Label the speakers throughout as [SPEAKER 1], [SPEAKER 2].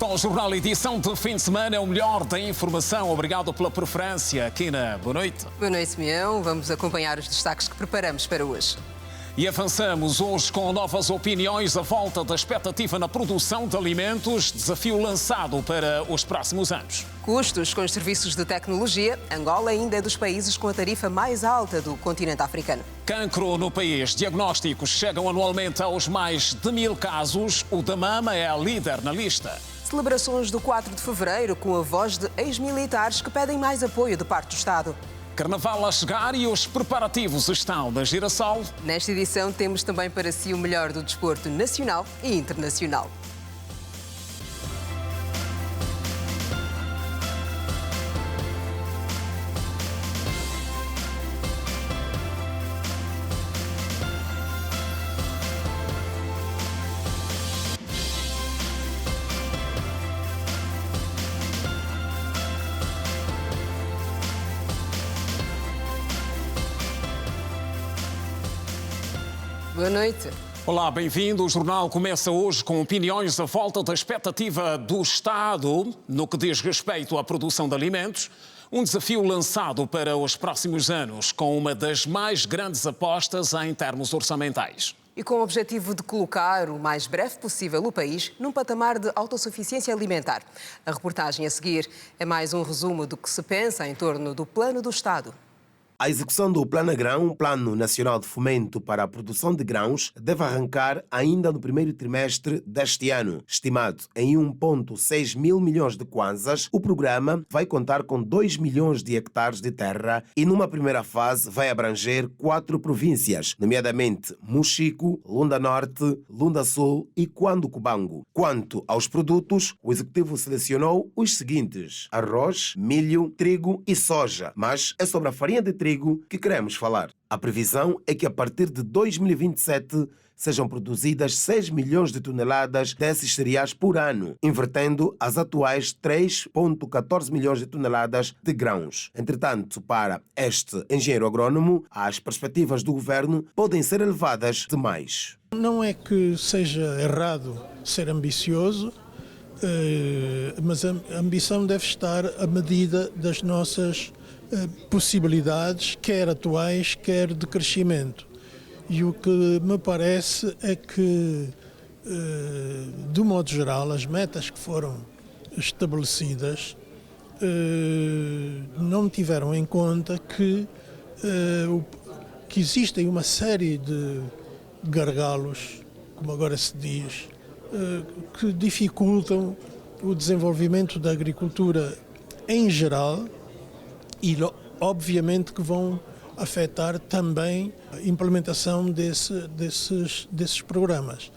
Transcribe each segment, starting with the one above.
[SPEAKER 1] volta ao Jornal Edição de fim de semana, é o melhor da informação. Obrigado pela preferência. Quina, boa noite.
[SPEAKER 2] Boa noite, Simeão. Vamos acompanhar os destaques que preparamos para hoje.
[SPEAKER 1] E avançamos hoje com novas opiniões à volta da expectativa na produção de alimentos, desafio lançado para os próximos anos.
[SPEAKER 2] Custos com os serviços de tecnologia. Angola ainda é dos países com a tarifa mais alta do continente africano.
[SPEAKER 1] Cancro no país. Diagnósticos chegam anualmente aos mais de 1000 casos. O da mama é a líder na lista.
[SPEAKER 2] Celebrações do 4 de fevereiro com a voz de ex-militares que pedem mais apoio de parte do Estado.
[SPEAKER 1] Carnaval a chegar e os preparativos estão na Girassol.
[SPEAKER 2] Nesta edição temos também para si o melhor do desporto nacional e internacional. Boa noite.
[SPEAKER 1] Olá, bem-vindo. O jornal começa hoje com opiniões à volta da expectativa do Estado no que diz respeito à produção de alimentos. Um desafio lançado para os próximos anos, com uma das mais grandes apostas em termos orçamentais.
[SPEAKER 2] E com o objetivo de colocar o mais breve possível o país num patamar de autossuficiência alimentar. A reportagem a seguir é mais um resumo do que se pensa em torno do Plano do Estado.
[SPEAKER 3] A execução do Plano Grão, Plano Nacional de Fomento para a Produção de Grãos, deve arrancar ainda no primeiro trimestre deste ano. Estimado em 1,6 mil milhões de kwanzas, o programa vai contar com 2 milhões de hectares de terra e, numa primeira fase, vai abranger 4 províncias, nomeadamente Mochico, Lunda Norte, Lunda Sul e Cuando-Cubango. Quanto aos produtos, o Executivo selecionou os seguintes: arroz, milho, trigo e soja. Mas é sobre a farinha de trigo que queremos falar. A previsão é que a partir de 2027 sejam produzidas 6 milhões de toneladas desses cereais por ano, invertendo as atuais 3,14 milhões de toneladas de grãos. Entretanto, para este engenheiro agrônomo, as perspectivas do governo podem ser elevadas demais.
[SPEAKER 4] Não é que seja errado ser ambicioso, mas a ambição deve estar à medida das nossas possibilidades, quer atuais, quer de crescimento. E o que me parece é que, de um modo geral, as metas que foram estabelecidas não tiveram em conta que existem uma série de gargalos, como agora se diz, que dificultam o desenvolvimento da agricultura em geral e, obviamente, que vão afetar também a implementação desses programas.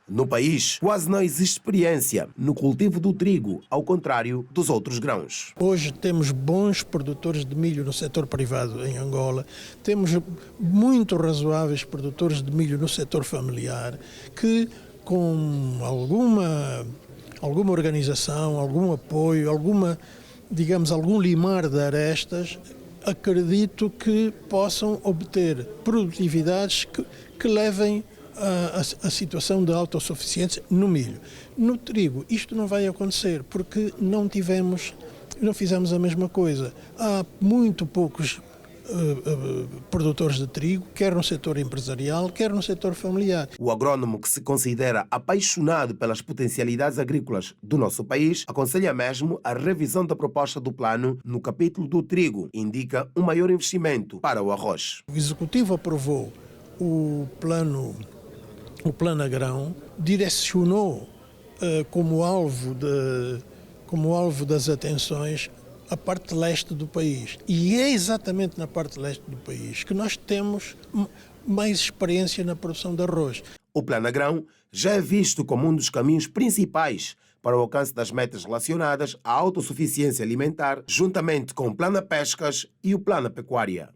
[SPEAKER 3] No país, quase não existe experiência no cultivo do trigo, ao contrário dos outros grãos.
[SPEAKER 4] Hoje temos bons produtores de milho no setor privado em Angola, temos muito razoáveis produtores de milho no setor familiar, que com alguma organização, algum apoio, algum limar de arestas, acredito que possam obter produtividades que levem a situação de autossuficiência no milho. No trigo, isto não vai acontecer porque não fizemos a mesma coisa. Há muito poucos produtores de trigo, quer no setor empresarial, quer no setor familiar.
[SPEAKER 3] O agrônomo, que se considera apaixonado pelas potencialidades agrícolas do nosso país, aconselha mesmo a revisão da proposta do plano no capítulo do trigo. Indica um maior investimento para o arroz.
[SPEAKER 4] O Executivo aprovou o plano Grão, direcionou como alvo das atenções a parte leste do país. E é exatamente na parte leste do país que nós temos mais experiência na produção de arroz.
[SPEAKER 3] O Plano Grão já é visto como um dos caminhos principais para o alcance das metas relacionadas à autossuficiência alimentar, juntamente com o Plano Pescas e o Plano Pecuária.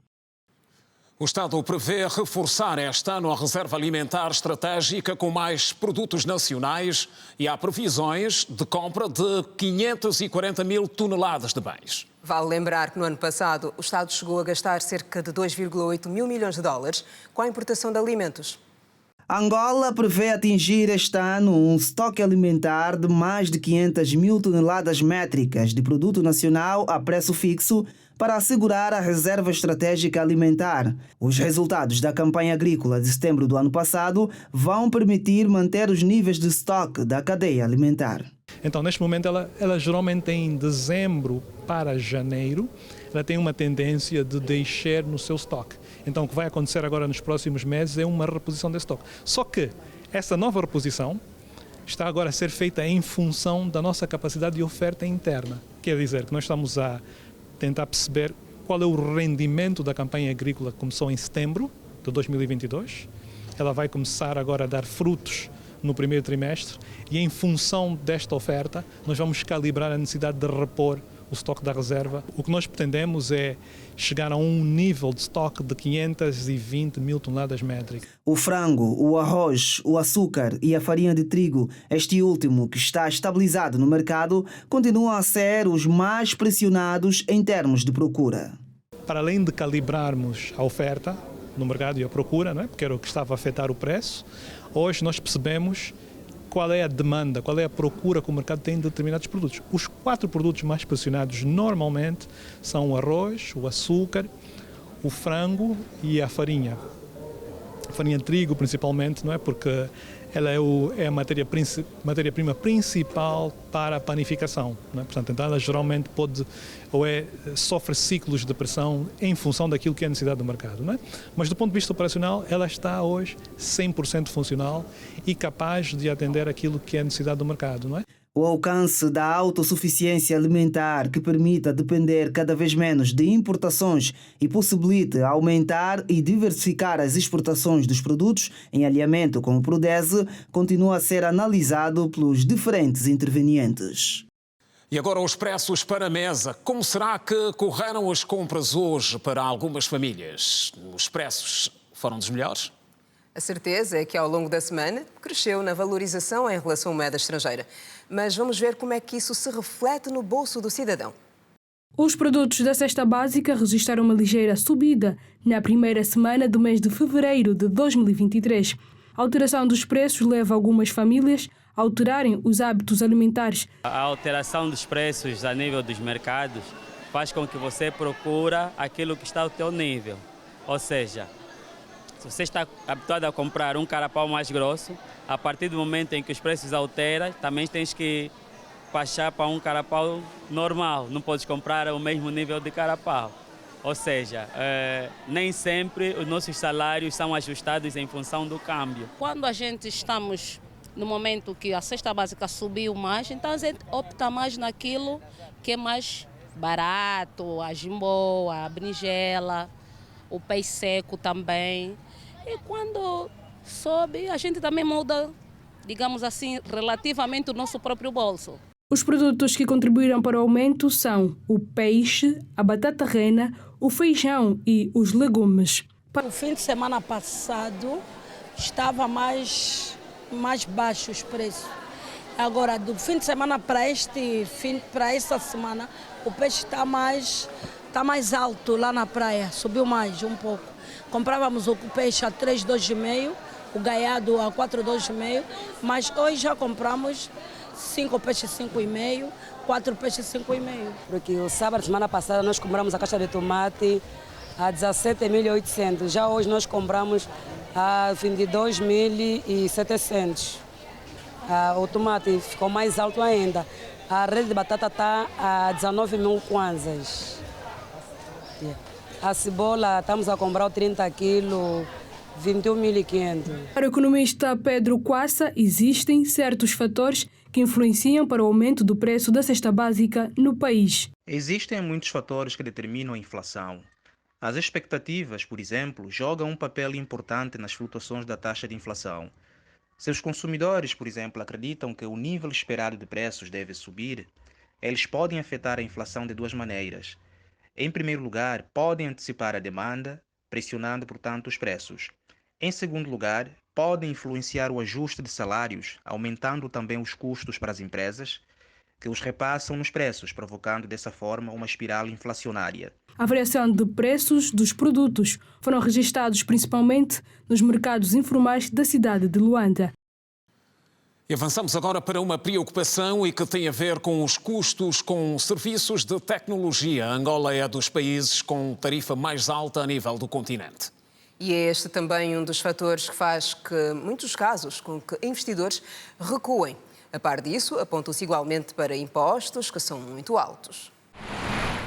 [SPEAKER 1] O Estado prevê reforçar este ano a reserva alimentar estratégica com mais produtos nacionais e há previsões de compra de 540 mil toneladas de bens.
[SPEAKER 2] Vale lembrar que no ano passado o Estado chegou a gastar cerca de 2,8 mil milhões de dólares com a importação de alimentos.
[SPEAKER 5] Angola prevê atingir este ano um estoque alimentar de mais de 500 mil toneladas métricas de produto nacional a preço fixo para assegurar a reserva estratégica alimentar. Os resultados da campanha agrícola de setembro do ano passado vão permitir manter os níveis de estoque da cadeia alimentar.
[SPEAKER 6] Então, neste momento, ela geralmente em dezembro para janeiro, ela tem uma tendência de descer no seu estoque. Então, o que vai acontecer agora nos próximos meses é uma reposição desse estoque. Só que essa nova reposição está agora a ser feita em função da nossa capacidade de oferta interna. Quer dizer que nós estamos a tentar perceber qual é o rendimento da campanha agrícola que começou em setembro de 2022. Ela vai começar agora a dar frutos no primeiro trimestre e em função desta oferta nós vamos calibrar a necessidade de repor o estoque da reserva. O que nós pretendemos é chegar a um nível de estoque de 520 mil toneladas métricas.
[SPEAKER 5] O frango, o arroz, o açúcar e a farinha de trigo, este último que está estabilizado no mercado, continuam a ser os mais pressionados em termos de procura.
[SPEAKER 6] Para além de calibrarmos a oferta no mercado e a procura, não é? Porque era o que estava a afetar o preço, hoje nós percebemos qual é a demanda, qual é a procura que o mercado tem de determinados produtos. Os 4 produtos mais pressionados normalmente são o arroz, o açúcar, o frango e a farinha. A farinha de trigo principalmente, não é? Porque ela é a matéria-prima principal para a panificação, não é? Portanto, então ela geralmente sofre ciclos de pressão em função daquilo que é a necessidade do mercado, não é? Mas do ponto de vista operacional, ela está hoje 100% funcional e capaz de atender aquilo que é a necessidade do mercado, não é?
[SPEAKER 5] O alcance da autossuficiência alimentar que permita depender cada vez menos de importações e possibilite aumentar e diversificar as exportações dos produtos em alinhamento com o Prodese continua a ser analisado pelos diferentes intervenientes.
[SPEAKER 1] E agora os preços para a mesa. Como será que correram as compras hoje para algumas famílias? Os preços foram dos melhores?
[SPEAKER 2] A certeza é que ao longo da semana cresceu na valorização em relação à moeda estrangeira. Mas vamos ver como é que isso se reflete no bolso do cidadão.
[SPEAKER 7] Os produtos da cesta básica registraram uma ligeira subida na primeira semana do mês de fevereiro de 2023. A alteração dos preços leva algumas famílias a alterarem os hábitos alimentares.
[SPEAKER 8] A alteração dos preços a nível dos mercados faz com que você procure aquilo que está ao teu nível. Ou seja, se você está habituado a comprar um carapau mais grosso, a partir do momento em que os preços alteram, também tens que passar para um carapau normal. Não podes comprar o mesmo nível de carapau. Ou seja, nem sempre os nossos salários são ajustados em função do câmbio.
[SPEAKER 9] Quando a gente estamos no momento que a cesta básica subiu mais, então a gente opta mais naquilo que é mais barato, a jimbo, a berinjela, o peixe seco também. E quando sobe, a gente também muda, digamos assim, relativamente o nosso próprio bolso.
[SPEAKER 7] Os produtos que contribuíram para o aumento são o peixe, a batata rena, o feijão e os legumes.
[SPEAKER 10] O fim de semana passado estava mais baixo os preços. Agora, do fim de semana para essa semana, o peixe está mais alto lá na praia, subiu mais um pouco. Comprávamos o peixe a 3,2,5, o gaiado a 4,2,5, mas hoje já compramos 5 peixes 5,5, 4 peixes 5,5.
[SPEAKER 11] Porque o sábado, semana passada, nós compramos a caixa de tomate a 17.800. Já hoje nós compramos a 22.700. O tomate ficou mais alto ainda. A rede de batata está a 19.000 kwanzas. A cebola estamos a comprar 30 quilos, 21.500.
[SPEAKER 7] Para o economista Pedro Quassa, existem certos fatores que influenciam para o aumento do preço da cesta básica no país.
[SPEAKER 12] Existem muitos fatores que determinam a inflação. As expectativas, por exemplo, jogam um papel importante nas flutuações da taxa de inflação. Se os consumidores, por exemplo, acreditam que o nível esperado de preços deve subir, eles podem afetar a inflação de duas maneiras. Em primeiro lugar, podem antecipar a demanda, pressionando, portanto, os preços. Em segundo lugar, podem influenciar o ajuste de salários, aumentando também os custos para as empresas, que os repassam nos preços, provocando dessa forma uma espiral inflacionária.
[SPEAKER 7] A variação de preços dos produtos foram registrados principalmente nos mercados informais da cidade de Luanda.
[SPEAKER 1] E avançamos agora para uma preocupação e que tem a ver com os custos com serviços de tecnologia. Angola é dos países com tarifa mais alta a nível do continente.
[SPEAKER 2] E é este também um dos fatores que faz que, muitos casos, com que investidores recuem. A par disso, apontam-se igualmente para impostos que são muito altos.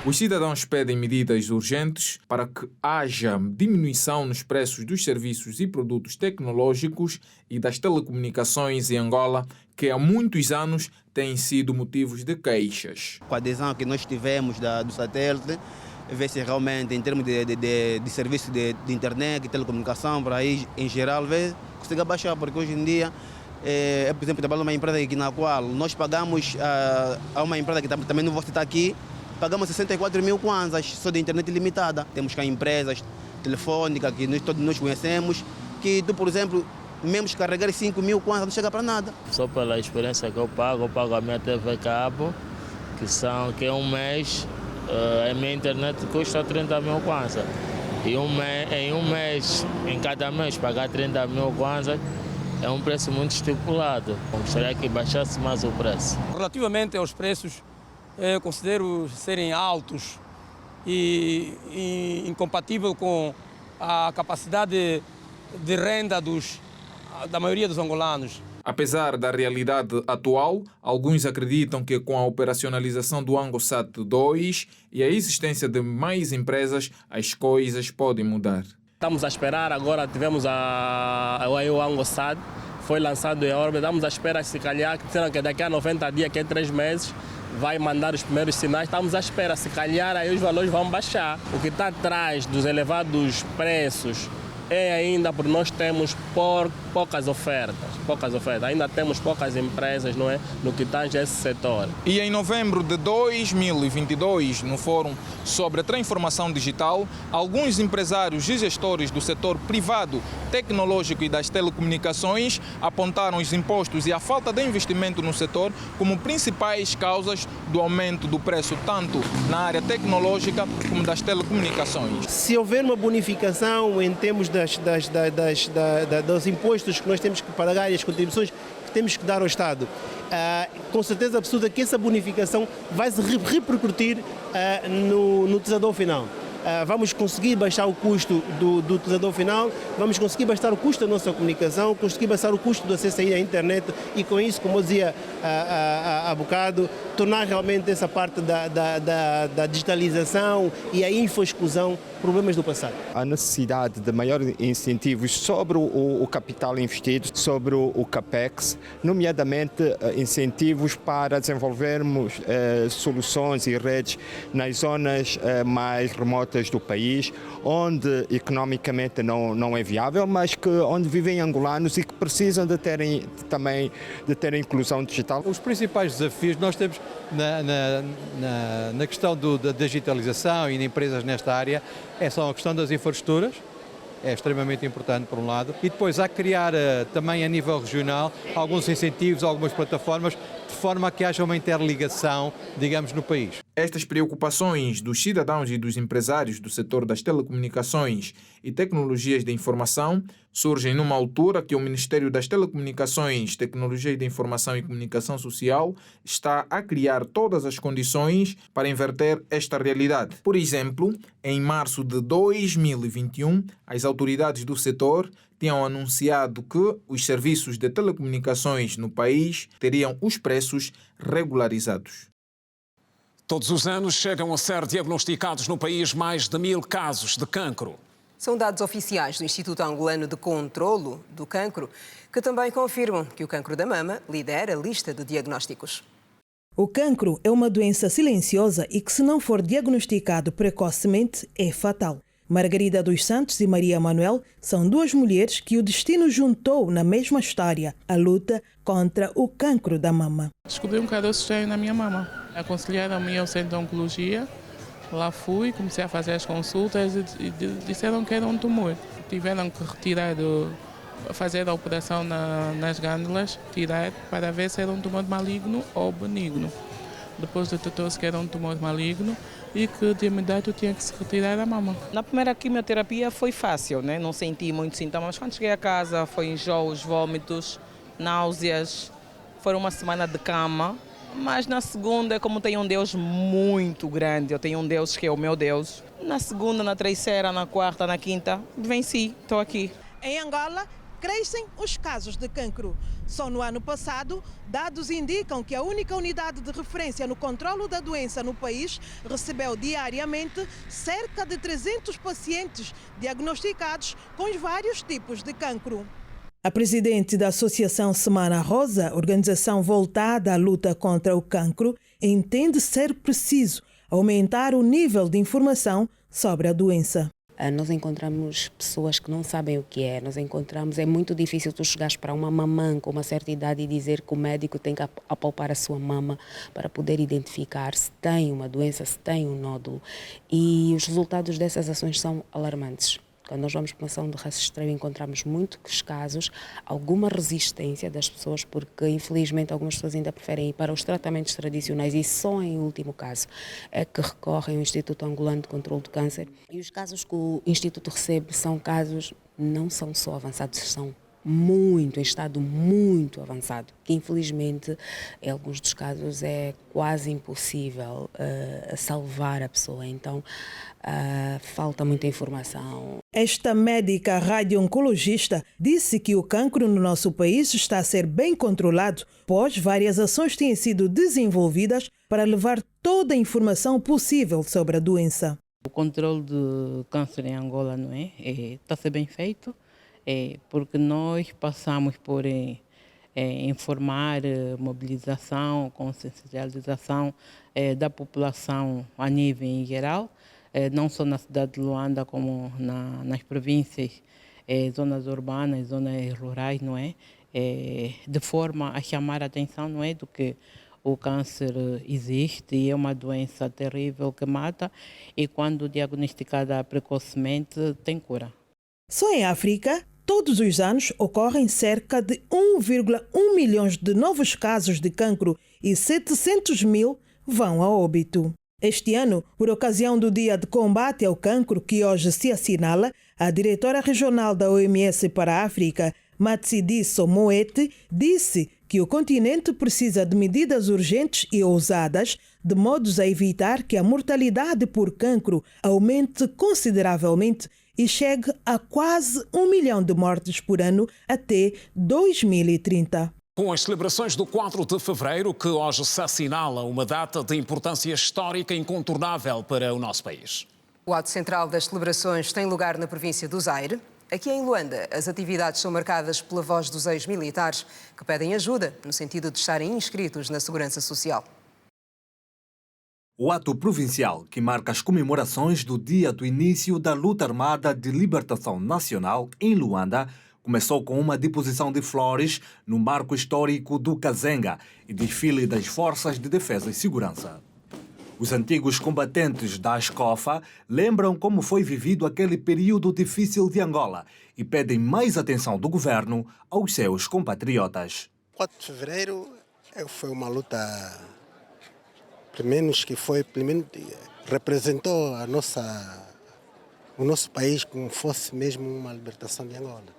[SPEAKER 13] Os cidadãos pedem medidas urgentes para que haja diminuição nos preços dos serviços e produtos tecnológicos e das telecomunicações em Angola, que há muitos anos têm sido motivos de queixas.
[SPEAKER 14] Com a adesão que nós tivemos do satélite, vê-se realmente em termos de serviço de internet e telecomunicação, para aí em geral, consegue baixar, porque hoje em dia, por exemplo, trabalho numa empresa aqui na qual nós pagamos a uma empresa que também não vou citar aqui, pagamos 64 mil kwanzas só de internet ilimitada. Temos cá empresas telefônicas que todos nós conhecemos, que tu, por exemplo, mesmo carregar 5 mil kwanzas não chega para nada.
[SPEAKER 15] Só pela experiência que eu pago a minha TV cabo, que é um mês, a minha internet custa 30 mil kwanzas. E em cada mês, pagar 30 mil kwanzas é um preço muito estipulado. Gostaria que baixasse mais o preço.
[SPEAKER 16] Relativamente aos preços, eu considero serem altos e incompatível com a capacidade de renda da maioria dos angolanos.
[SPEAKER 13] Apesar da realidade atual, alguns acreditam que com a operacionalização do AngoSat 2 e a existência de mais empresas, as coisas podem mudar.
[SPEAKER 17] Estamos a esperar, agora tivemos o AngoSat, foi lançado em órbita, estamos à espera, se calhar, que daqui a 90 dias, que é 3 meses, vai mandar os primeiros sinais, estamos à espera, se calhar aí os valores vão baixar. O que está atrás dos elevados preços é ainda porque nós temos poucas ofertas, ainda temos poucas empresas, não é, no que tange esse setor.
[SPEAKER 13] E em novembro de 2022, no Fórum sobre a Transformação Digital, alguns empresários e gestores do setor privado, tecnológico e das telecomunicações apontaram os impostos e a falta de investimento no setor como principais causas do aumento do preço tanto na área tecnológica como das telecomunicações.
[SPEAKER 18] Se houver uma bonificação em termos dos impostos que nós temos que pagar e as contribuições que temos que dar ao Estado, com certeza absoluta que essa bonificação vai se repercutir no utilizador final. Vamos conseguir baixar o custo do utilizador final, vamos conseguir baixar o custo da nossa comunicação, conseguir baixar o custo do acesso à internet e com isso, como eu dizia há bocado, tornar realmente essa parte da digitalização e a infoexclusão problemas do passado.
[SPEAKER 19] A necessidade de maiores incentivos sobre o capital investido, sobre o CAPEX, nomeadamente incentivos para desenvolvermos soluções e redes nas zonas mais remotas do país, onde economicamente não é viável, mas onde vivem angolanos e que precisam de ter inclusão digital.
[SPEAKER 20] Os principais desafios nós temos na questão da digitalização e de empresas nesta área são a questão das infraestruturas, é extremamente importante por um lado, e depois há que criar também a nível regional alguns incentivos, algumas plataformas, de forma a que haja uma interligação, digamos, no país.
[SPEAKER 13] Estas preocupações dos cidadãos e dos empresários do setor das telecomunicações e tecnologias de informação surgem numa altura que o Ministério das Telecomunicações, Tecnologia de Informação e Comunicação Social está a criar todas as condições para inverter esta realidade. Por exemplo, em março de 2021, as autoridades do setor tinham anunciado que os serviços de telecomunicações no país teriam os preços regularizados.
[SPEAKER 1] Todos os anos chegam a ser diagnosticados no país mais de 1000 casos de cancro.
[SPEAKER 2] São dados oficiais do Instituto Angolano de Controlo do Cancro, que também confirmam que o cancro da mama lidera a lista de diagnósticos.
[SPEAKER 21] O cancro é uma doença silenciosa e que, se não for diagnosticado precocemente, é fatal. Margarida dos Santos e Maria Manuel são duas mulheres que o destino juntou na mesma história, a luta contra o cancro da mama.
[SPEAKER 22] Descobri um caroço cheio na minha mama. Aconselharam-me ao centro de oncologia. Lá fui, comecei a fazer as consultas e disseram que era um tumor. Tiveram que retirar, fazer a operação nas glândulas, tirar para ver se era um tumor maligno ou benigno. depois detectou-se que era um tumor maligno e que de imediato tinha que se retirar a mama.
[SPEAKER 3] Na primeira quimioterapia foi fácil, né? Não senti muitos sintomas, mas quando cheguei a casa foi enjoos, vômitos, náuseas, foi uma semana de cama. Mas na segunda, como tenho um Deus muito grande, eu tenho um Deus que é o meu Deus. Na segunda, na terceira, na quarta, na quinta, venci, estou aqui.
[SPEAKER 21] Em Angola, crescem os casos de cancro. Só no ano passado, dados indicam que a única unidade de referência no controlo da doença no país recebeu diariamente cerca de 300 pacientes diagnosticados com os vários tipos de cancro. A presidente da Associação Semana Rosa, organização voltada à luta contra o cancro, entende ser preciso aumentar o nível de informação sobre a doença.
[SPEAKER 4] Nós encontramos pessoas que não sabem o que é. É muito difícil tu chegares para uma mamã com uma certa idade e dizer que o médico tem que apalpar a sua mama para poder identificar se tem uma doença, se tem um nódulo. E os resultados dessas ações são alarmantes. Quando nós vamos para uma ação de rastreio, encontramos muitos casos, alguma resistência das pessoas, porque infelizmente algumas pessoas ainda preferem ir para os tratamentos tradicionais e só em último caso é que recorrem ao Instituto Angolano de Controlo do Câncer. E os casos que o Instituto recebe são casos, não são só avançados, são em estado muito avançado, que infelizmente em alguns dos casos é quase impossível salvar a pessoa, então falta muita informação.
[SPEAKER 21] Esta médica radio-oncologista disse que o cancro no nosso país está a ser bem controlado, pois várias ações têm sido desenvolvidas para levar toda a informação possível sobre a doença.
[SPEAKER 22] O controle do câncer em Angola não está a ser bem feito. Porque nós passamos por informar, mobilização, consciencialização da população a nível em geral, não só na cidade de Luanda, como nas províncias, zonas urbanas, zonas rurais, não é? De forma a chamar a atenção, não é, do que o câncer existe e é uma doença terrível que mata e quando diagnosticada precocemente tem cura.
[SPEAKER 21] Só em África, todos os anos ocorrem cerca de 1,1 milhões de novos casos de cancro e 700 mil vão a óbito. Este ano, por ocasião do Dia de Combate ao Cancro, que hoje se assinala, a diretora regional da OMS para a África, Matshidiso Moeti, disse que o continente precisa de medidas urgentes e ousadas, de modos a evitar que a mortalidade por cancro aumente consideravelmente e chegue a quase 1 milhão de mortes por ano até 2030.
[SPEAKER 1] Com as celebrações do 4 de fevereiro, que hoje se assinala uma data de importância histórica incontornável para o nosso país.
[SPEAKER 2] O ato central das celebrações tem lugar na província do Zaire. Aqui em Luanda, as atividades são marcadas pela voz dos ex-militares que pedem ajuda no sentido de estarem inscritos na Segurança Social.
[SPEAKER 23] O ato provincial, que marca as comemorações do dia do início da luta armada de libertação nacional em Luanda, começou com uma deposição de flores no marco histórico do Kazenga e desfile das Forças de Defesa e Segurança. Os antigos combatentes da ASCOFA lembram como foi vivido aquele período difícil de Angola e pedem mais atenção do governo aos seus compatriotas.
[SPEAKER 24] 4 de fevereiro foi uma luta, pelo menos representou o nosso país como fosse mesmo uma libertação de Angola.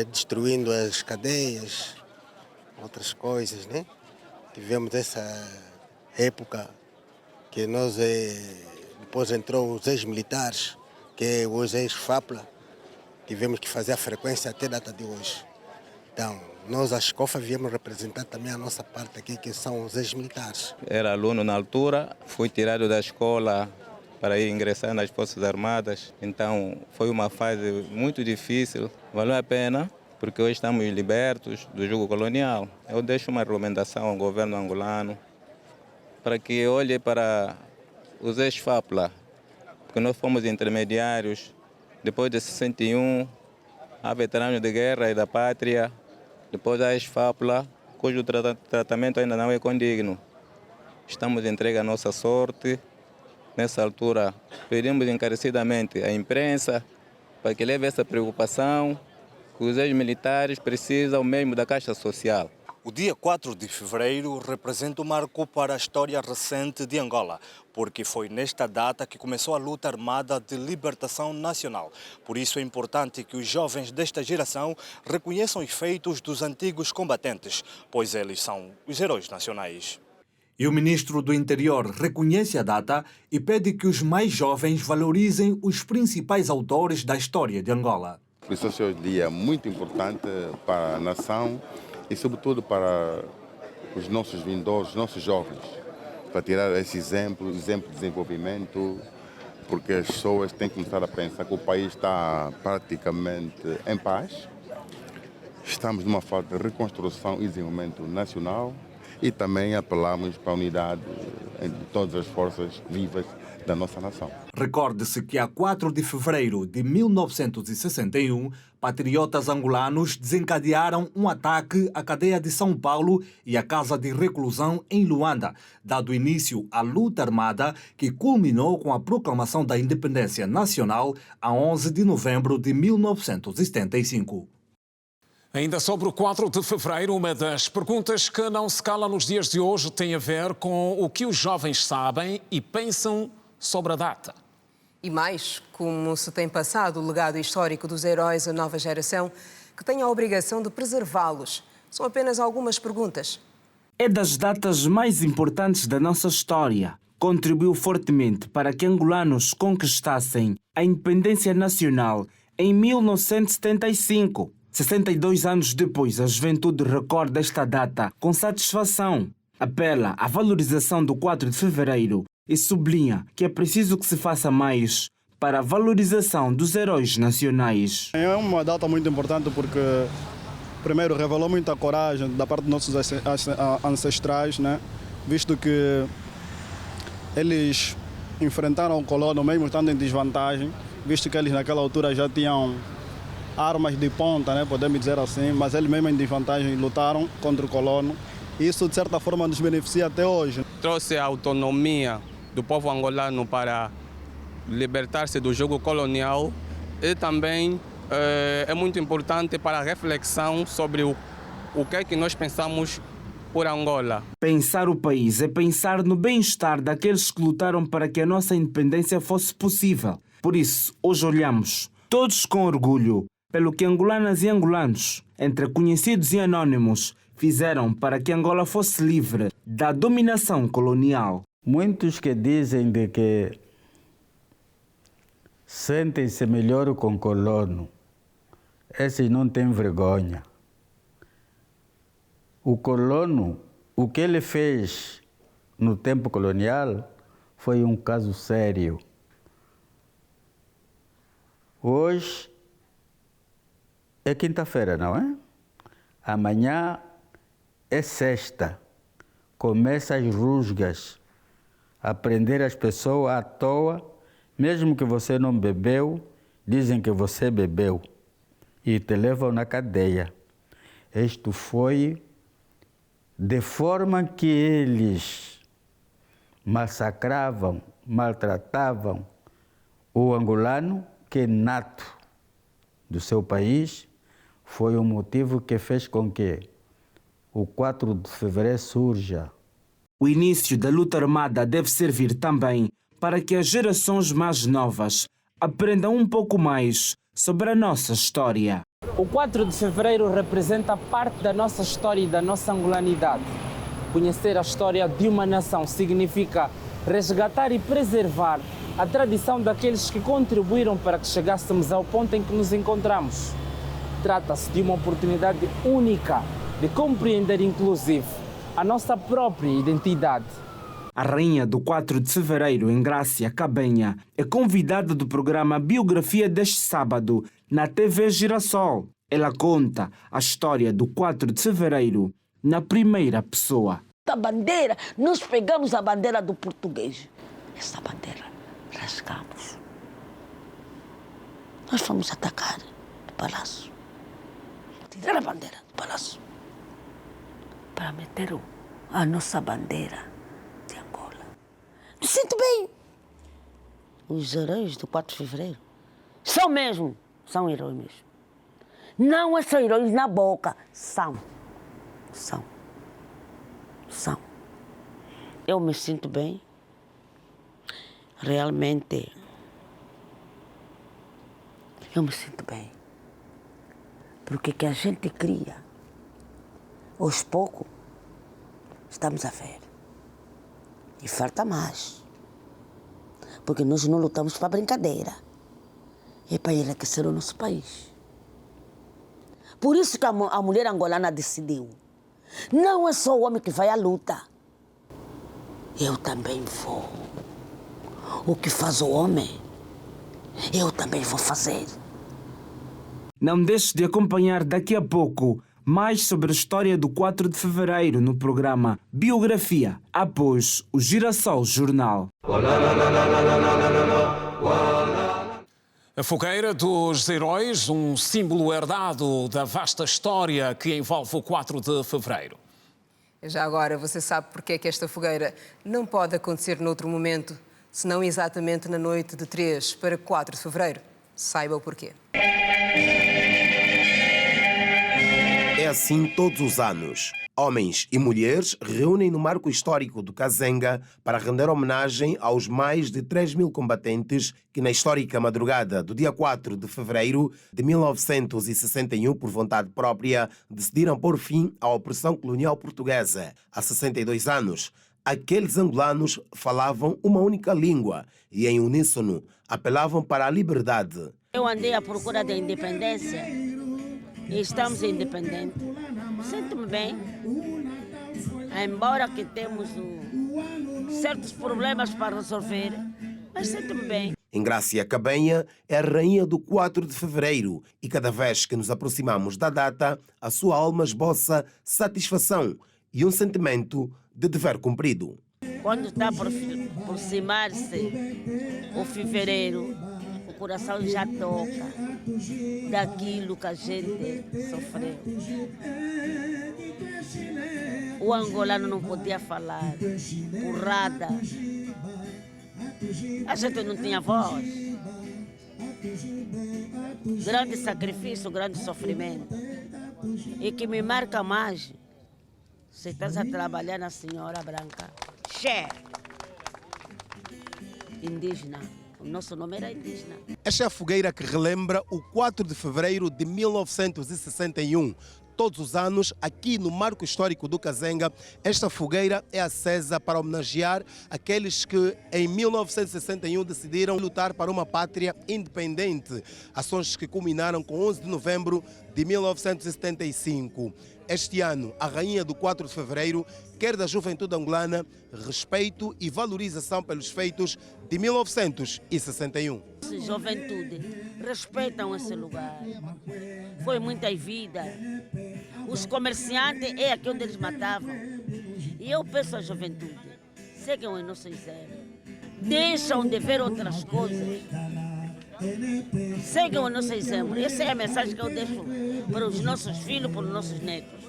[SPEAKER 24] Destruindo as cadeias, outras coisas, né? Tivemos essa época que nós, depois entrou os ex-militares, que é os ex-FAPLA, tivemos que fazer a frequência até a data de hoje. Então, nós, a ASCOFA, viemos representar também a nossa parte aqui, que são os ex-militares.
[SPEAKER 25] Era aluno na altura, fui tirado da escola para ir ingressar nas Forças Armadas. Então, foi uma fase muito difícil. Valeu a pena, porque hoje estamos libertos do jugo colonial. Eu deixo uma recomendação ao governo angolano para que olhe para os ex-FAPLA, porque nós fomos intermediários. Depois de 61, há veteranos de guerra e da pátria. Depois há ex-FAPLA, cujo tratamento ainda não é condigno. Estamos entregues à nossa sorte. Nessa altura, pedimos encarecidamente à imprensa para que leve essa preocupação, que os ex-militares precisam mesmo da Caixa Social.
[SPEAKER 5] O dia 4 de fevereiro representa um marco para a história recente de Angola, porque foi nesta data que começou a luta armada de libertação nacional. Por isso é importante que os jovens desta geração reconheçam os feitos dos antigos combatentes, pois eles são os heróis nacionais.
[SPEAKER 23] E o ministro do Interior reconhece a data e pede que os mais jovens valorizem os principais autores da história de Angola.
[SPEAKER 6] Por isso, esse é um dia muito importante para a nação e, sobretudo, para os nossos vindouros, nossos jovens, para tirar esse exemplo de desenvolvimento, porque as pessoas têm que começar a pensar que o país está praticamente em paz. Estamos numa fase de reconstrução e desenvolvimento nacional e também apelamos para a unidade de todas as forças vivas da nossa nação.
[SPEAKER 23] Recorde-se que a 4 de fevereiro de 1961, patriotas angolanos desencadearam um ataque à cadeia de São Paulo e à casa de reclusão em Luanda, dado início à luta armada que culminou com a proclamação da independência nacional a 11 de novembro de 1975.
[SPEAKER 1] Ainda sobre o 4 de fevereiro, uma das perguntas que não se cala nos dias de hoje tem a ver com o que os jovens sabem e pensam sobre a data.
[SPEAKER 2] E mais, como se tem passado o legado histórico dos heróis à nova geração, que tem a obrigação de preservá-los. São apenas algumas perguntas.
[SPEAKER 8] É das datas mais importantes da nossa história. Contribuiu fortemente para que angolanos conquistassem a independência nacional em 1975. 62 anos depois, a juventude recorda esta data com satisfação. Apela à valorização do 4 de fevereiro e sublinha que é preciso que se faça mais para a valorização dos heróis nacionais.
[SPEAKER 9] É uma data muito importante porque, primeiro, revelou muita coragem da parte dos nossos ancestrais, né? Visto que eles enfrentaram o colono mesmo estando em desvantagem, visto que eles naquela altura já tinham armas de ponta, né, podemos dizer assim, mas eles mesmo em desvantagem lutaram contra o colono. Isso, de certa forma, nos beneficia até hoje.
[SPEAKER 10] Trouxe a autonomia do povo angolano para libertar-se do jugo colonial e também é muito importante para a reflexão sobre o que é que nós pensamos por Angola.
[SPEAKER 8] Pensar o país é pensar no bem-estar daqueles que lutaram para que a nossa independência fosse possível. Por isso, hoje olhamos, todos com orgulho, pelo que angolanas e angolanos, entre conhecidos e anônimos, fizeram para que Angola fosse livre da dominação colonial.
[SPEAKER 26] Muitos que dizem de que sentem-se melhor com o colono, esses não têm vergonha. O colono, o que ele fez no tempo colonial foi um caso sério. Hoje é quinta-feira, não é? Amanhã é sexta. Começa as rusgas. A prender as pessoas à toa, mesmo que você não bebeu, dizem que você bebeu e te levam na cadeia. Isto foi de forma que eles massacravam, maltratavam o angolano, que é nato do seu país. Foi o motivo que fez com que o 4 de fevereiro surja.
[SPEAKER 8] O início da luta armada deve servir também para que as gerações mais novas aprendam um pouco mais sobre a nossa história.
[SPEAKER 3] O 4 de fevereiro representa parte da nossa história e da nossa angolanidade. Conhecer a história de uma nação significa resgatar e preservar a tradição daqueles que contribuíram para que chegássemos ao ponto em que nos encontramos. Trata-se de uma oportunidade única de compreender, inclusive, a nossa própria identidade.
[SPEAKER 8] A rainha do 4 de fevereiro, Engrácia Cabenha, é convidada do programa Biografia deste sábado na TV Girassol. Ela conta a história do 4 de fevereiro na primeira pessoa.
[SPEAKER 27] A bandeira, nós pegamos a bandeira do português. Essa bandeira, rasgamos. Nós fomos atacar o palácio. Tirar a bandeira do palácio. Para meter a nossa bandeira de Angola. Me sinto bem. Os heróis do 4 de fevereiro são mesmo, são heróis mesmo. Não são heróis na boca, são. produção. Eu me sinto bem. Realmente, eu me sinto bem. Porque que a gente cria, aos poucos, estamos a ver. E falta mais. Porque nós não lutamos para brincadeira. É para enriquecer o nosso país. Por isso que a mulher angolana decidiu. Não é só o homem que vai à luta. Eu também vou. O que faz o homem, eu também vou fazer.
[SPEAKER 8] Não deixe de acompanhar daqui a pouco mais sobre a história do 4 de fevereiro no programa Biografia, após o Girassol Jornal.
[SPEAKER 1] A fogueira dos heróis, um símbolo herdado da vasta história que envolve o 4 de fevereiro.
[SPEAKER 2] Já agora, você sabe porque é que esta fogueira não pode acontecer noutro momento, senão exatamente na noite de 3 para 4 de fevereiro? Saiba o porquê.
[SPEAKER 7] É assim todos os anos. Homens e mulheres reúnem no marco histórico do Kazenga para render homenagem aos mais de 3.000 combatentes que na histórica madrugada do dia 4 de fevereiro de 1961, por vontade própria, decidiram pôr fim à opressão colonial portuguesa. Há 62 anos, aqueles angolanos falavam uma única língua e, em uníssono, apelavam para a liberdade.
[SPEAKER 27] Eu andei à procura da independência e estamos independentes. Sinto-me bem, embora que temos certos problemas para resolver, mas sinto-me bem.
[SPEAKER 7] Engrácia Cabenha é a rainha do 4 de fevereiro e cada vez que nos aproximamos da data, a sua alma esboça satisfação e um sentimento de dever cumprido.
[SPEAKER 27] Quando está por aproximar-se o fevereiro, o coração já toca daquilo que a gente sofreu. O angolano não podia falar, porrada. A gente não tinha voz. Grande sacrifício, grande sofrimento. E que me marca mais, você está a trabalhar na Senhora Branca. Xé! Indígena. O nosso nome era indígena.
[SPEAKER 7] Esta é a fogueira que relembra o 4 de fevereiro de 1961. Todos os anos, aqui no Marco Histórico do Kazenga, esta fogueira é acesa para homenagear aqueles que em 1961 decidiram lutar para uma pátria independente. Ações que culminaram com 11 de novembro de 1975. Este ano, a rainha do 4 de fevereiro quer da juventude angolana respeito e valorização pelos feitos de 1961.
[SPEAKER 27] Juventude, respeitam esse lugar. Foi muita vida. Os comerciantes é aqui onde eles matavam. E eu peço à juventude, seguem o nosso exemplo. Deixam de ver outras coisas. Seguem o nosso exemplo. Essa é a mensagem que eu deixo para os nossos filhos, para os nossos netos.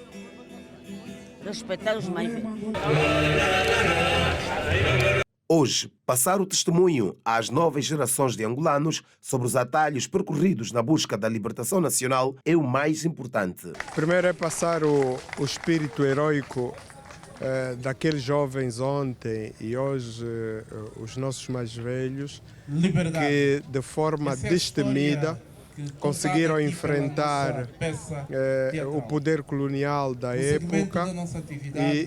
[SPEAKER 27] Respeitar os mais velhos.
[SPEAKER 7] Hoje, passar o testemunho às novas gerações de angolanos sobre os atalhos percorridos na busca da libertação nacional é o mais importante.
[SPEAKER 11] Primeiro é passar o espírito heróico daqueles jovens ontem e hoje, os nossos mais velhos, que de forma destemida conseguiram enfrentar o poder colonial da época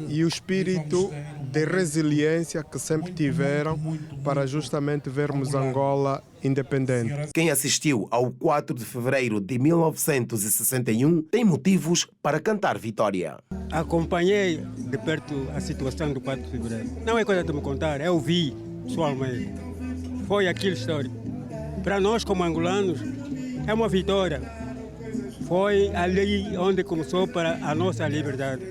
[SPEAKER 11] e o espírito de resiliência que sempre tiveram para justamente vermos Angola independente.
[SPEAKER 7] Quem assistiu ao 4 de fevereiro de 1961 tem motivos para cantar vitória.
[SPEAKER 12] Acompanhei de perto a situação do 4 de fevereiro. Não é coisa de me contar, eu vi pessoalmente. Foi aquilo histórico. Para nós, como angolanos, é uma vitória. Foi ali onde começou para a nossa liberdade.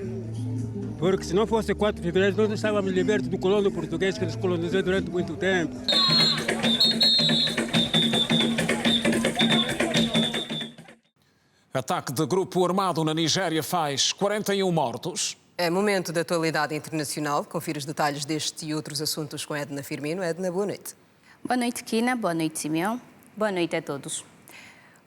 [SPEAKER 12] Porque se não fosse 4 de fevereiro, nós estávamos libertos do colônia português que nos colonizou durante muito tempo.
[SPEAKER 1] Ataque de grupo armado na Nigéria faz 41 mortos.
[SPEAKER 2] É momento da atualidade internacional. Confira os detalhes deste e outros assuntos com Edna Firmino. Edna, boa noite.
[SPEAKER 14] Boa noite, Kina. Boa noite, Simeão. Boa noite a todos.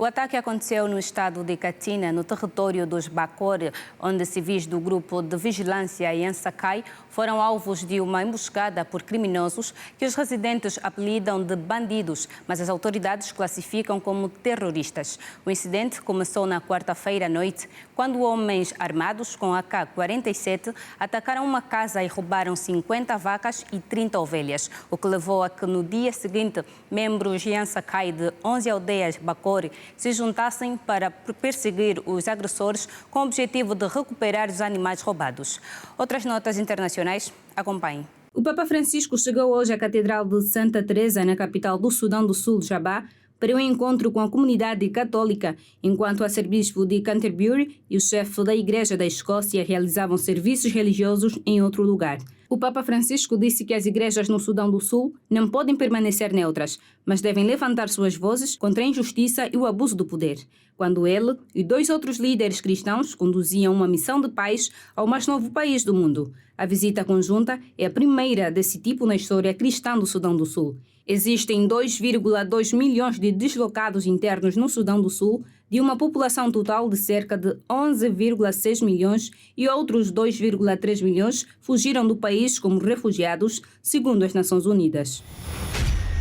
[SPEAKER 14] O ataque aconteceu no estado de Katina, no território dos Bakore, onde civis do grupo de vigilância Yansakai foram alvos de uma emboscada por criminosos que os residentes apelidam de bandidos, mas as autoridades classificam como terroristas. O incidente começou na quarta-feira à noite, quando homens armados com AK-47 atacaram uma casa e roubaram 50 vacas e 30 ovelhas, o que levou a que no dia seguinte membros Yansakai de 11 aldeias Bakore se juntassem para perseguir os agressores com o objetivo de recuperar os animais roubados. Outras notas internacionais, acompanhem. O Papa Francisco chegou hoje à Catedral de Santa Teresa, na capital do Sudão do Sul, Jabá, para um encontro com a comunidade católica, enquanto o arcebispo de Canterbury e o chefe da Igreja da Escócia realizavam serviços religiosos em outro lugar. O Papa Francisco disse que as igrejas no Sudão do Sul não podem permanecer neutras, mas devem levantar suas vozes contra a injustiça e o abuso do poder, quando ele e 2 outros líderes cristãos conduziam uma missão de paz ao mais novo país do mundo. A visita conjunta é a primeira desse tipo na história cristã do Sudão do Sul. Existem 2,2 milhões de deslocados internos no Sudão do Sul, de uma população total de cerca de 11,6 milhões, e outros 2,3 milhões fugiram do país como refugiados, segundo as Nações Unidas.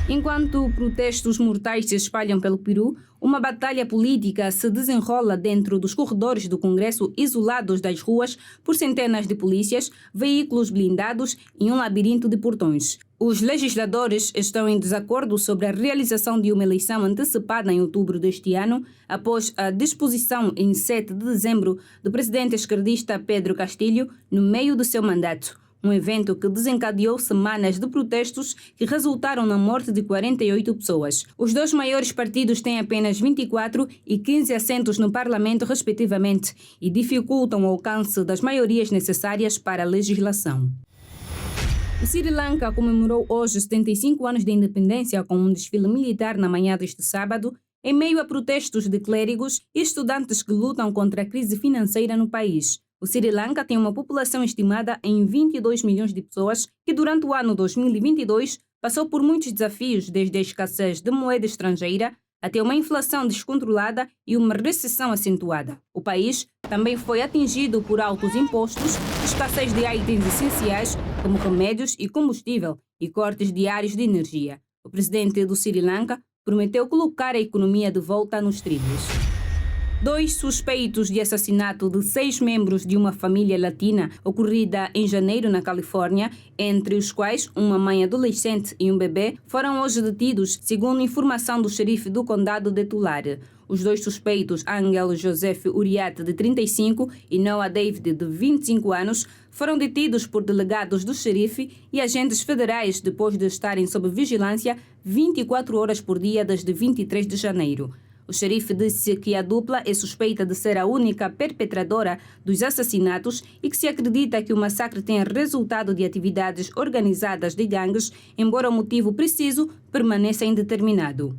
[SPEAKER 14] Enquanto protestos mortais se espalham pelo Peru, uma batalha política se desenrola dentro dos corredores do Congresso, isolados das ruas por centenas de polícias, veículos blindados e um labirinto de portões. Os legisladores estão em desacordo sobre a realização de uma eleição antecipada em outubro deste ano, após a disposição em 7 de dezembro do presidente esquerdista Pedro Castilho no meio do seu mandato. Um evento que desencadeou semanas de protestos que resultaram na morte de 48 pessoas. Os 2 maiores partidos têm apenas 24 e 15 assentos no parlamento, respectivamente, e dificultam o alcance das maiorias necessárias para a legislação. O Sri Lanka comemorou hoje 75 anos de independência com um desfile militar na manhã deste sábado, em meio a protestos de clérigos e estudantes que lutam contra a crise financeira no país. O Sri Lanka tem uma população estimada em 22 milhões de pessoas que durante o ano 2022 passou por muitos desafios, desde a escassez de moeda estrangeira até uma inflação descontrolada e uma recessão acentuada. O país também foi atingido por altos impostos, escassez de itens essenciais como remédios e combustível e cortes diários de energia. O presidente do Sri Lanka prometeu colocar a economia de volta nos trilhos. 2 suspeitos de assassinato de 6 membros de uma família latina ocorrida em janeiro na Califórnia, entre os quais uma mãe adolescente e um bebê, foram hoje detidos, segundo informação do xerife do condado de Tulare. Os 2 suspeitos, Ángel Joseph Uriarte, de 35, e Noah David, de 25 anos, foram detidos por delegados do xerife e agentes federais depois de estarem sob vigilância 24 horas por dia desde 23 de janeiro. O xerife disse que a dupla é suspeita de ser a única perpetradora dos assassinatos e que se acredita que o massacre tenha resultado de atividades organizadas de gangues, embora o motivo preciso permaneça indeterminado.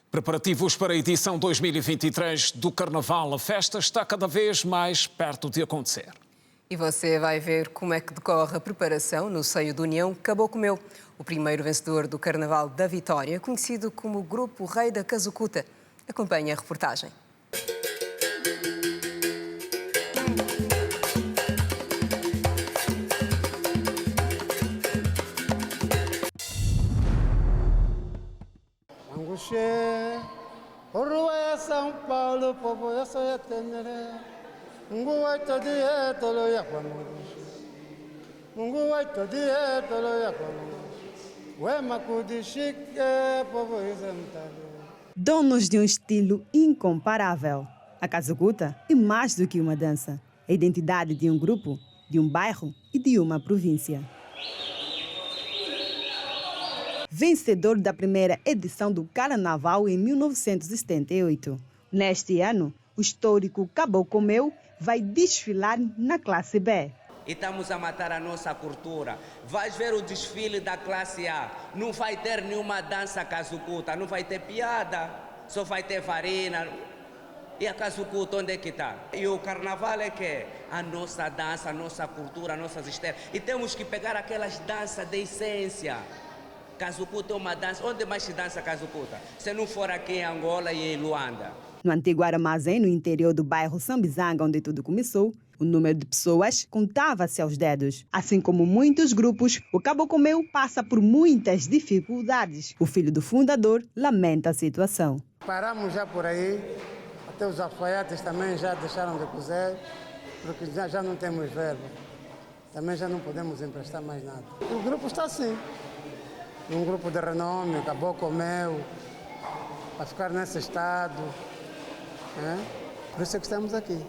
[SPEAKER 1] Preparativos para a edição 2023 do Carnaval. A festa está cada vez mais perto de acontecer.
[SPEAKER 2] E você vai ver como é que decorre a preparação no seio da União Caboclo Meu, o primeiro vencedor do Carnaval da Vitória, conhecido como o Grupo Rei da Casucuta. Acompanhe a reportagem.
[SPEAKER 15] Anguxê, Uruguai, São Paulo, povo, eu sou etenere. Munguai todia, tolo yakwamush. Munguai todia, tolo yakwamush. Ué, macudichique, povo, isentare.
[SPEAKER 16] Donos de um estilo incomparável. A Casucuta é mais do que uma dança. É a identidade de um grupo, de um bairro e de uma província. Vencedor da primeira edição do Carnaval em 1978. Neste ano, o histórico Caboclo Meu vai desfilar na classe B.
[SPEAKER 17] E estamos a matar a nossa cultura. Vais ver o desfile da classe A. Não vai ter nenhuma dança casucuta, não vai ter piada, só vai ter farina. E a casucuta onde é que está? E o carnaval é que é a nossa dança, a nossa cultura, as nossas estrelas. E temos que pegar aquelas danças de essência. Kazukuta é uma dança. Onde mais se dança Kazukuta? Se não for aqui em Angola e em Luanda.
[SPEAKER 16] No antigo armazém, no interior do bairro Sambizanga, onde tudo começou, o número de pessoas contava-se aos dedos. Assim como muitos grupos, o Cabo Comeu passa por muitas dificuldades. O filho do fundador lamenta a situação.
[SPEAKER 15] Paramos já por aí, até os alfaiates também já deixaram de cozer, porque já não temos verba. Também já não podemos emprestar mais nada. O grupo está assim, um grupo de renome, Cabo Comeu, para ficar nesse estado. Por isso é que estamos aqui.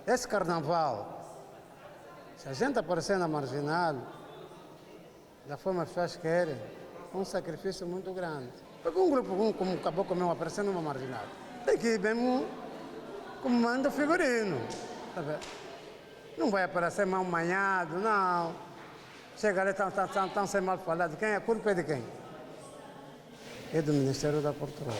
[SPEAKER 15] Esse carnaval, se a gente aparecer na marginal, da forma que as pessoas querem, é um sacrifício muito grande. Porque um grupo como o Cabo Comeu aparecer numa marginal, tem que ir mesmo como manda o figurino. Sabe? Não vai aparecer mal manhado, não. Chega ali, estão sem mal falado. Quem é? A culpa é de quem? É do Ministério da Cultura.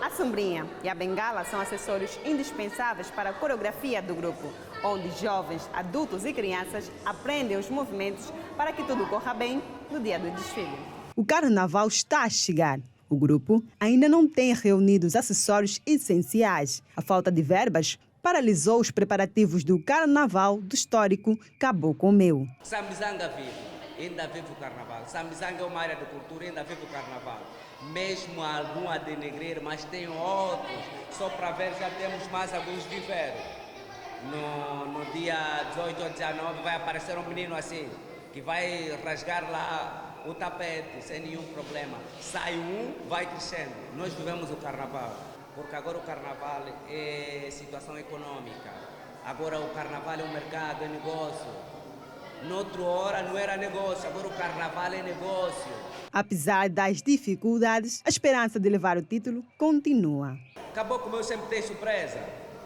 [SPEAKER 16] A sombrinha e a bengala são acessórios indispensáveis para a coreografia do grupo, onde jovens, adultos e crianças aprendem os movimentos para que tudo corra bem no dia do desfile. O carnaval está a chegar. O grupo ainda não tem reunido os acessórios essenciais. A falta de verbas paralisou os preparativos do carnaval do histórico Cabo Comeu.
[SPEAKER 17] Sambizanga vive, ainda vive o carnaval. Sambizanga é uma área de cultura, ainda vive o carnaval. Mesmo algum a denegrir, mas tem outros. Só para ver, já temos mais alguns viver. No dia 18 ou 19 vai aparecer um menino assim, que vai rasgar lá o tapete sem nenhum problema. Sai um, vai crescendo. Nós vivemos o carnaval, porque agora o carnaval é situação econômica. Agora o carnaval é um mercado, é negócio. Noutra hora não era negócio, agora o carnaval é negócio.
[SPEAKER 16] Apesar das dificuldades, a esperança de levar o título continua.
[SPEAKER 17] Acabou como eu sempre tenho surpresa.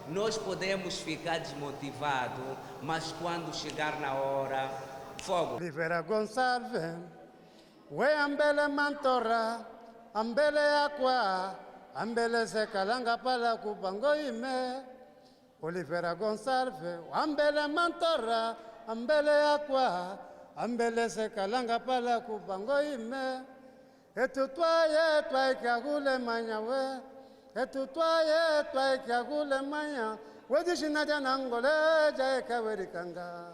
[SPEAKER 17] Nós podemos ficar desmotivados, mas quando chegar na hora, fogo.
[SPEAKER 15] Oliveira Gonçalves, we ambele mantora, ambele aqua, ambele se calanga pala kubango ime. Oliveira Gonçalves, ambele mantora, ambele aqua, ambele se kalanga pala kubango ime. Etu twaye kiagule manya we. Etu twaye kiagule manya. We dishina janangole jaye kawerikanga.